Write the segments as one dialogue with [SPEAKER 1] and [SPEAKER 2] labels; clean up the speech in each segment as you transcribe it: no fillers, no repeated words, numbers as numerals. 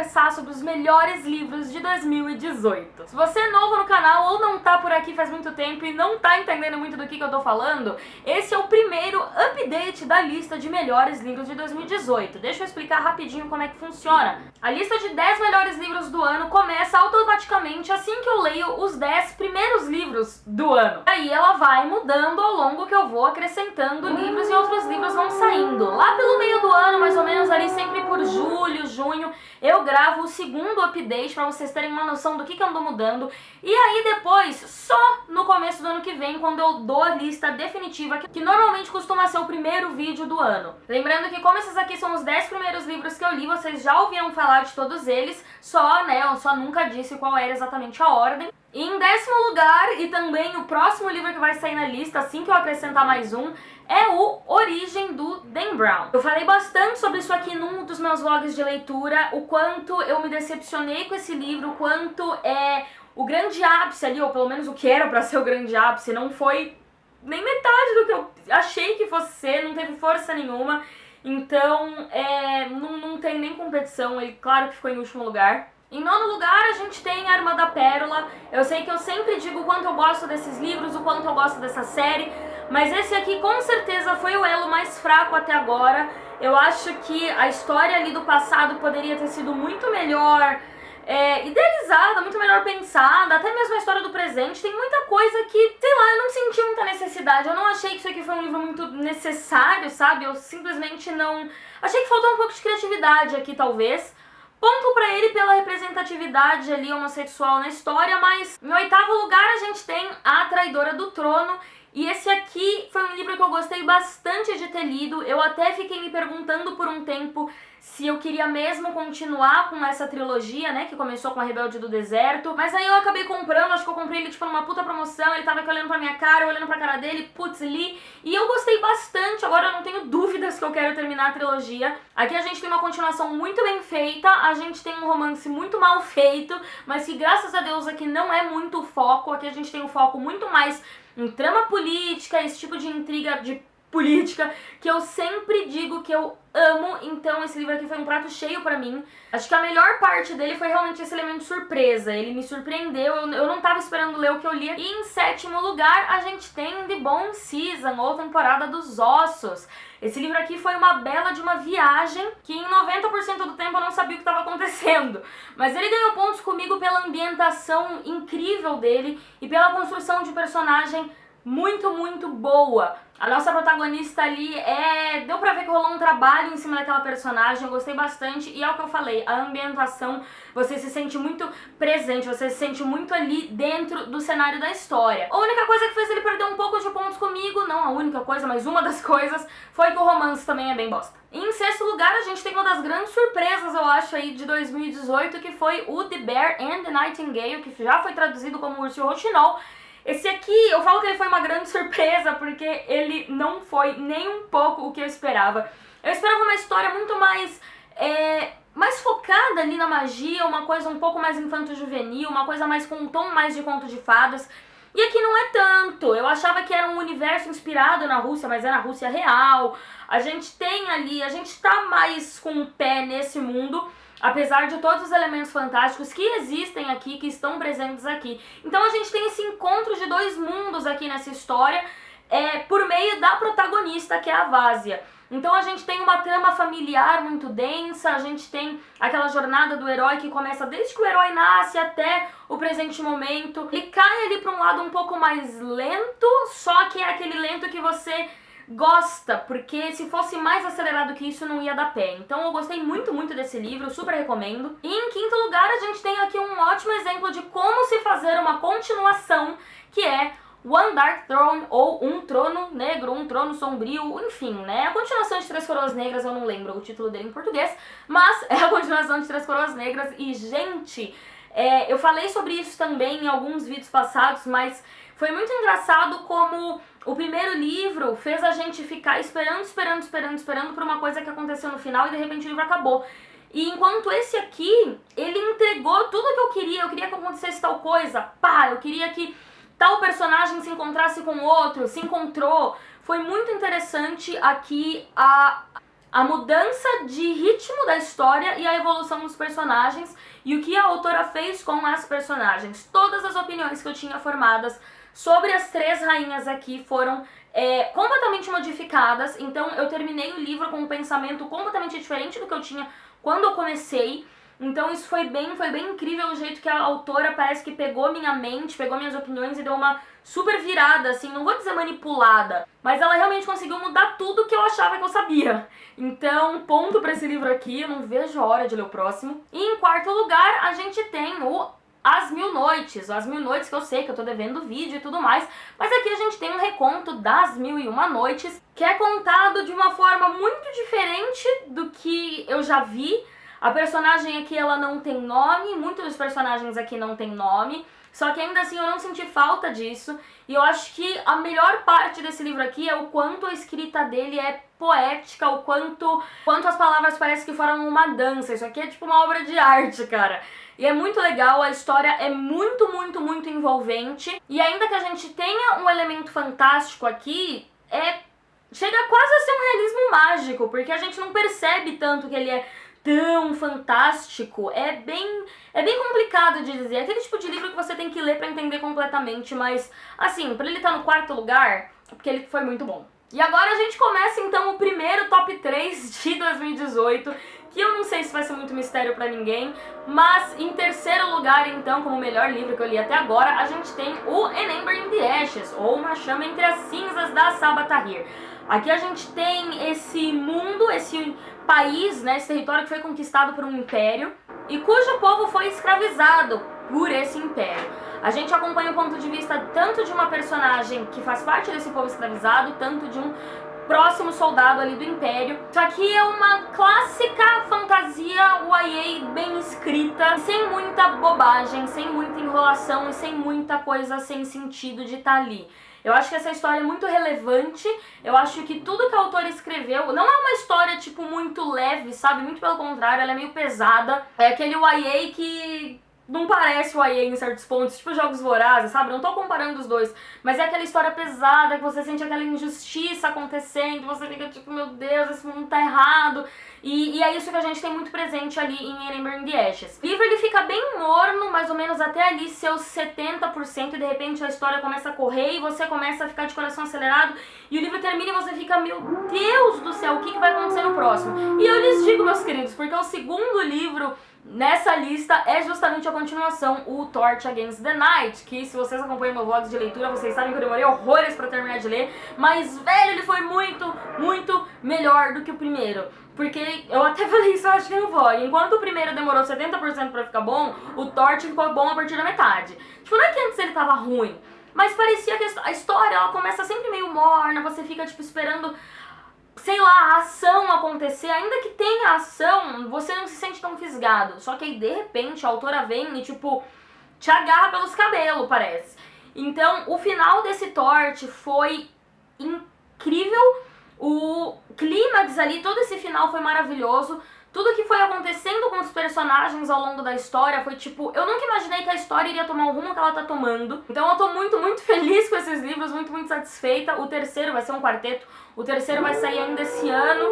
[SPEAKER 1] conversar sobre os melhores livros de 2018. Se você é novo no canal ou não tá por aqui faz muito tempo e não tá entendendo muito do que eu tô falando, esse é o primeiro update da lista de melhores livros de 2018. Deixa eu explicar rapidinho como é que funciona. A lista de 10 melhores livros do ano começa automaticamente assim que eu leio os 10 primeiros livros do ano. Aí ela vai mudando ao longo que eu vou acrescentando livros e outros livros vão saindo. Lá pelo meio do ano, mais ou menos ali sempre por julho, junho, eu gravo o segundo update pra vocês terem uma noção do que andou mudando. E aí depois, só no começo do ano que vem, quando eu dou a lista definitiva, que normalmente costuma ser o primeiro vídeo do ano. Lembrando que como esses aqui são os 10 primeiros livros que eu li, vocês já ouviram falar de todos eles, eu só nunca disse qual era exatamente a ordem. E em 10º lugar, e também o próximo livro que vai sair na lista, assim que eu acrescentar mais um, é o Origem, do Dan Brown. Eu falei bastante sobre isso aqui num dos meus vlogs de leitura, o quanto eu me decepcionei com esse livro, o quanto o grande ápice ali, ou pelo menos o que era pra ser o grande ápice, não foi nem metade do que eu achei que fosse ser, não teve força nenhuma. Então, não tem nem competição, ele claro que ficou em último lugar. Em 9º lugar, a gente tem A Arma da Pérola. Eu sei que eu sempre digo o quanto eu gosto desses livros, o quanto eu gosto dessa série, mas esse aqui com certeza foi o elo mais fraco até agora. Eu acho que a história ali do passado poderia ter sido muito melhor idealizada, muito melhor pensada, até mesmo a história do presente. Tem muita coisa que, sei lá, eu não senti muita necessidade. Eu não achei que isso aqui foi um livro muito necessário, sabe? Eu simplesmente não... Achei que faltou um pouco de criatividade aqui, talvez. Ponto pra ele pela representatividade ali homossexual na história, mas em 8º lugar a gente tem A Traidora do Trono. E esse aqui foi um livro que eu gostei bastante de ter lido. Eu até fiquei me perguntando por um tempo se eu queria mesmo continuar com essa trilogia, né, que começou com A Rebelde do Deserto. Mas aí eu acabei comprando, acho que eu comprei ele tipo numa puta promoção, ele tava aqui olhando pra minha cara, eu olhando pra cara dele, putz, li. E eu gostei bastante, agora eu não tenho dúvidas que eu quero terminar a trilogia. Aqui a gente tem uma continuação muito bem feita, a gente tem um romance muito mal feito, mas que graças a Deus aqui não é muito o foco. Aqui a gente tem um foco muito mais em trama política, esse tipo de intriga de política que eu sempre digo que eu amo. Então esse livro aqui foi um prato cheio pra mim. Acho que a melhor parte dele foi realmente esse elemento surpresa. Ele me surpreendeu, eu não tava esperando ler o que eu li. E em 7º lugar a gente tem The Bone Season, ou Temporada dos Ossos. Esse livro aqui foi uma bela de uma viagem que em 90% do tempo eu não sabia o que estava acontecendo. Mas ele ganhou pontos comigo pela ambientação incrível dele e pela construção de personagem muito, muito boa. A nossa protagonista ali deu pra ver que rolou um trabalho em cima daquela personagem, eu gostei bastante, e é o que eu falei, a ambientação, você se sente muito presente, você se sente muito ali dentro do cenário da história. A única coisa que fez ele perder um pouco de pontos comigo, não a única coisa, mas uma das coisas, foi que o romance também é bem bosta. E em 6º lugar a gente tem uma das grandes surpresas, eu acho, aí de 2018, que foi o The Bear and the Nightingale, que já foi traduzido como Urso e o Rouxinol. Esse aqui, eu falo que ele foi uma grande surpresa, porque ele não foi nem um pouco o que eu esperava. Eu esperava uma história muito mais focada ali na magia, uma coisa um pouco mais infanto-juvenil, uma coisa mais com um tom mais de conto de fadas. E aqui não é tanto. Eu achava que era um universo inspirado na Rússia, mas é na Rússia real. A gente tem ali, a gente tá mais com o pé nesse mundo, apesar de todos os elementos fantásticos que existem aqui, que estão presentes aqui. Então a gente tem esse encontro de dois mundos aqui nessa história, por meio da protagonista, que é a Vásia. Então a gente tem uma trama familiar muito densa, a gente tem aquela jornada do herói que começa desde que o herói nasce até o presente momento. Ele cai ali para um lado um pouco mais lento, só que é aquele lento que você gosta, porque se fosse mais acelerado que isso não ia dar pé. Então eu gostei muito, muito desse livro, super recomendo. E em 5º lugar a gente tem aqui um ótimo exemplo de como se fazer uma continuação, que é One Dark Throne, ou Um Trono Negro, Um Trono Sombrio, enfim, né? A continuação de Três Coroas Negras, eu não lembro o título dele em português, mas é a continuação de Três Coroas Negras. E, gente, eu falei sobre isso também em alguns vídeos passados, mas foi muito engraçado como o primeiro livro fez a gente ficar esperando por uma coisa que aconteceu no final e de repente o livro acabou. E enquanto esse aqui, ele entregou tudo que eu queria que acontecesse tal coisa, pá, eu queria que tal personagem se encontrasse com outro, se encontrou. Foi muito interessante aqui a mudança de ritmo da história e a evolução dos personagens e o que a autora fez com as personagens. Todas as opiniões que eu tinha formadas sobre as 3 rainhas aqui foram completamente modificadas, então eu terminei o livro com um pensamento completamente diferente do que eu tinha quando eu comecei. Então isso foi bem incrível o jeito que a autora parece que pegou minha mente, pegou minhas opiniões e deu uma super virada, assim, não vou dizer manipulada, mas ela realmente conseguiu mudar tudo que eu achava que eu sabia. Então, ponto pra esse livro aqui, eu não vejo a hora de ler o próximo. E em quarto lugar, a gente tem o As Mil Noites. As Mil Noites que eu sei que eu tô devendo vídeo e tudo mais, mas aqui a gente tem um reconto das 1001 Noites, que é contado de uma forma muito diferente do que eu já vi. A personagem aqui, ela não tem nome, muitos dos personagens aqui não tem nome, só que ainda assim eu não senti falta disso, e eu acho que a melhor parte desse livro aqui é o quanto a escrita dele é poética, o quanto as palavras parecem que foram uma dança. Isso aqui é tipo uma obra de arte, cara. E é muito legal, a história é muito envolvente, e ainda que a gente tenha um elemento fantástico aqui, chega quase a ser um realismo mágico, porque a gente não percebe tanto que ele é tão fantástico. É bem complicado de dizer. É aquele tipo de livro que você tem que ler pra entender completamente, mas assim, pra ele estar no quarto lugar, é porque ele foi muito bom. E agora a gente começa então o primeiro top 3 de 2018, que eu não sei se vai ser muito mistério pra ninguém, mas em terceiro lugar então, como o melhor livro que eu li até agora, a gente tem o An Ember in the Ashes, ou Uma Chama entre as Cinzas, da Sabaa Tahir. Aqui a gente tem esse mundo, esse país, né, esse território que foi conquistado por um império e cujo povo foi escravizado por esse império. A gente acompanha o ponto de vista tanto de uma personagem que faz parte desse povo escravizado, tanto de um próximo soldado ali do império. Isso aqui é uma clássica fantasia YA bem escrita, sem muita bobagem, sem muita enrolação e sem muita coisa sem sentido de estar ali. Eu acho que essa história é muito relevante, eu acho que tudo que a autora escreveu não é uma história, tipo, muito leve, sabe? Muito pelo contrário, ela é meio pesada. É aquele YA que não parece YA em certos pontos, tipo Jogos Vorazes, sabe? Não tô comparando os dois, mas é aquela história pesada, que você sente aquela injustiça acontecendo, você fica tipo, meu Deus, esse mundo tá errado. E é isso que a gente tem muito presente ali em An Ember in the Ashes. O livro ele fica bem morno, mais ou menos até ali seus 70%, e de repente a história começa a correr e você começa a ficar de coração acelerado, e o livro termina e você fica, meu Deus do céu, o que vai acontecer no próximo? E eu lhes digo, meus queridos, porque o segundo livro nessa lista é justamente a continuação, o Torch Against the Night, que se vocês acompanham meu vlog de leitura, vocês sabem que eu demorei horrores pra terminar de ler, mas, velho, ele foi muito melhor do que o primeiro. Porque eu até falei isso, eu acho que no vlog, enquanto o primeiro demorou 70% pra ficar bom, o Torch ficou bom a partir da metade. Tipo, não é que antes ele tava ruim, mas parecia que a história, ela começa sempre meio morna, você fica, tipo, esperando, sei lá, a ação acontecer, ainda que tenha ação, você não se sente tão fisgado. Só que aí, de repente, a autora vem e, tipo, te agarra pelos cabelos, parece. Então, o final desse Torch foi incrível. O clímax ali, todo esse final foi maravilhoso. Tudo que foi acontecendo com os personagens ao longo da história foi tipo, eu nunca imaginei que a história iria tomar o rumo que ela tá tomando. Então eu tô muito feliz com esses livros, muito satisfeita. O terceiro vai ser um quarteto, o terceiro vai sair ainda esse ano.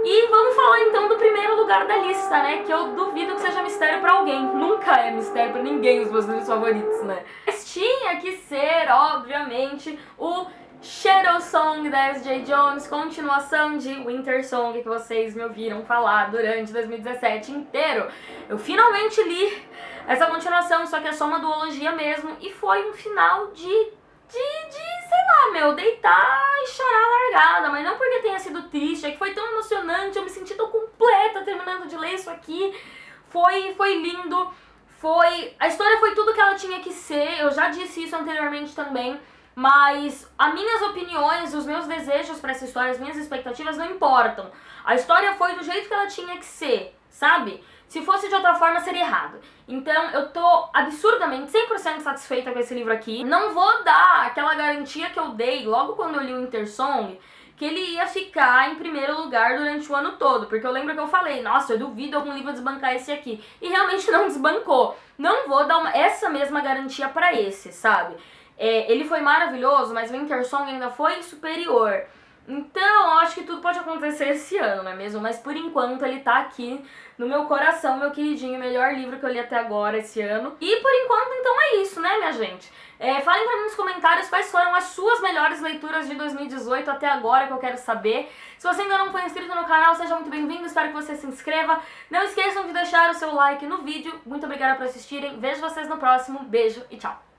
[SPEAKER 1] E vamos falar então do primeiro lugar da lista, né? Que eu duvido que seja mistério pra alguém. Nunca é mistério pra ninguém os meus livros favoritos, né? Mas tinha que ser, obviamente, o Shadow Song da S.J. Jones, continuação de Winter Song que vocês me ouviram falar durante 2017 inteiro. Eu finalmente li essa continuação, só que é só uma duologia mesmo, e foi um final sei lá, meu, deitar e chorar largada, mas não porque tenha sido triste, é que foi tão emocionante, eu me senti tão completa terminando de ler isso aqui. Foi lindo, a história foi tudo que ela tinha que ser, eu já disse isso anteriormente também. Mas as minhas opiniões, os meus desejos pra essa história, as minhas expectativas não importam. A história foi do jeito que ela tinha que ser, sabe? Se fosse de outra forma, seria errado. Então eu tô absurdamente 100% satisfeita com esse livro aqui. Não vou dar aquela garantia que eu dei logo quando eu li o Winter Song, que ele ia ficar em primeiro lugar durante o ano todo. Porque eu lembro que eu falei, nossa, eu duvido algum livro desbancar esse aqui. E realmente não desbancou. Não vou dar essa mesma garantia pra esse, sabe? Ele foi maravilhoso, mas o Winter Song ainda foi superior. Então, eu acho que tudo pode acontecer esse ano, não é mesmo? Mas por enquanto ele tá aqui no meu coração, meu queridinho, melhor livro que eu li até agora esse ano. E por enquanto, então é isso, né, minha gente? Falem pra mim nos comentários quais foram as suas melhores leituras de 2018 até agora, que eu quero saber. Se você ainda não foi inscrito no canal, seja muito bem-vindo, espero que você se inscreva. Não esqueçam de deixar o seu like no vídeo. Muito obrigada por assistirem, vejo vocês no próximo, beijo e tchau!